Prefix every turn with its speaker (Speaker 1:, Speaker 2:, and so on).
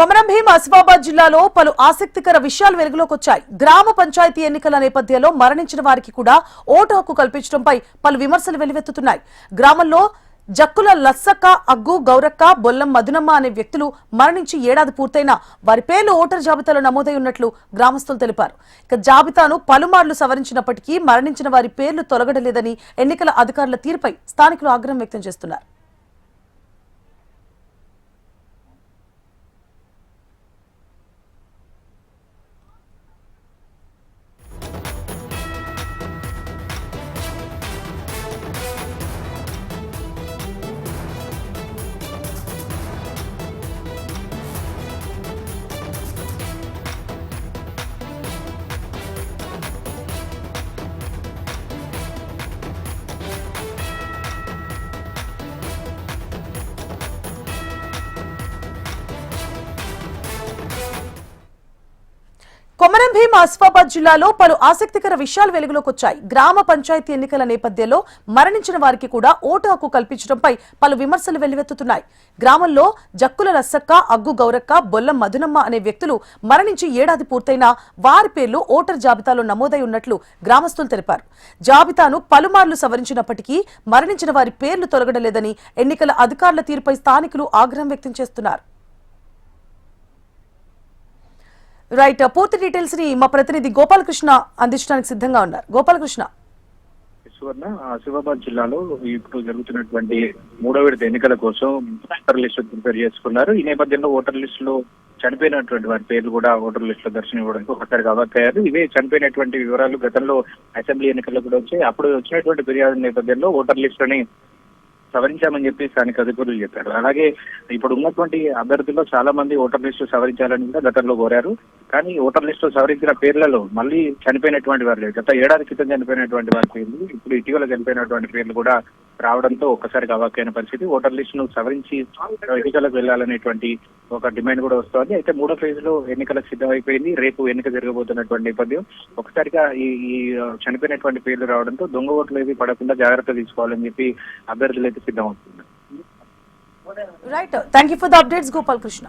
Speaker 1: కొమరం భీం ఆసిఫాబాద్ జిల్లాలో పలు ఆసక్తికర విషయాలు వెలుగులోకి వచ్చాయి. గ్రామ పంచాయతీ ఎన్నికల నేపథ్యంలో మరణించిన వారికి కూడా ఓటు హక్కు కల్పించడంపై పలు విమర్శలు వెల్లువెత్తుతున్నాయి. గ్రామంలో జక్కుల లస్సక్క, అగ్గు గౌరక్క, బొల్లం మధునమ్మ అనే వ్యక్తులు మరణించి ఏడాది పూర్తయినా వారి పేర్లు ఓటర్ జాబితాలో నమోదై ఉన్నట్లు గ్రామస్తులు తెలిపారు. ఇక జాబితాను పలుమార్లు సవరించినప్పటికీ మరణించిన వారి పేర్లు తొలగడలేదని ఎన్నికల అధికారుల తీరుపై స్థానికులు ఆగ్రహం వ్యక్తం చేస్తున్నారు. కొమరం భీం ఆసిఫాబాద్ జిల్లాలో పలు ఆసక్తికర విషయాలు వెలుగులోకి వచ్చాయి. గ్రామ పంచాయతీ ఎన్నికల నేపథ్యంలో మరణించిన వారికి కూడా ఓటు హక్కు కల్పించడంపై పలు విమర్శలు వెల్లువెత్తుతున్నాయి. గ్రామంలో జక్కుల లస్సక్క, అగ్గు గౌరక్క, బొల్లం మధునమ్మ అనే వ్యక్తులు మరణించి ఏడాది పూర్తయినా వారి పేర్లు ఓటర్ జాబితాలో నమోదై ఉన్నట్లు గ్రామస్తులు తెలిపారు. జాబితాను పలుమార్లు సవరించినప్పటికీ మరణించిన వారి పేర్లు తొలగడలేదని ఎన్నికల అధికారుల తీరుపై స్థానికులు ఆగ్రహం వ్యక్తం చేస్తున్నారు. రైట్, పూర్తి డీటెయిల్స్ ని మా ప్రతినిధి గోపాలకృష్ణ అందించడానికి సిద్ధంగా ఉన్నారు. గోపాలకృష్ణ,
Speaker 2: ఆసిఫాబాద్ జిల్లాలో ఇప్పుడు జరుగుతున్నటువంటి 3వ విడత ఎన్నికల కోసం ఓటర్ లిస్టు ప్రిపేర్ చేసుకున్నారు. ఈ నేపథ్యంలో ఓటర్ లిస్టులో చనిపోయినటువంటి వారి పేర్లు కూడా ఓటర్ లిస్టులో దర్శనం ఇవ్వడానికి ఒకసారిగా అవాక్కయ్యారు. ఇవే చనిపోయినటువంటి వివరాలు గతంలో అసెంబ్లీ ఎన్నికల్లో కూడా వచ్చాయి. అప్పుడు వచ్చినటువంటి ఫిర్యాదు నేపథ్యంలో ఓటర్ లిస్టుని సవరించామని చెప్పి స్థానిక అధికారులు చెప్పారు. అలాగే ఇప్పుడు ఉన్నటువంటి అభ్యర్థుల్లో చాలా మంది ఓటర్ లిస్టు సవరించాలని కూడా గతంలో కోరారు. కానీ ఓటర్ లిస్టు సవరించిన పేర్లలో మళ్ళీ చనిపోయినటువంటి వారు లేదు. గత ఏడాది క్రితం చనిపోయినటువంటి వారి పేర్లు, ఇప్పుడు ఇటీవల చనిపోయినటువంటి పేర్లు కూడా రావడంతో ఒక్కసారిగా అవాక్కైన పరిస్థితి. ఓటర్ లిస్టును సవరించి ఎన్నికలకు వెళ్లాలనేటువంటి ఒక డిమాండ్ కూడా వస్తోంది. అయితే 3వ ఫేజ్లో ఎన్నికలకు సిద్ధమైపోయింది. రేపు ఎన్నిక జరగబోతున్నటువంటి నేపథ్యం ఒకసారిగా ఈ చనిపోయినటువంటి పేర్లు రావడంతో దొంగ ఓట్లు ఏవి పడకుండా జాగ్రత్త తీసుకోవాలని చెప్పి అభ్యర్థులు అయితే సిద్ధమవుతున్నారు.
Speaker 1: Right, thank you for the updates Gopalakrishna.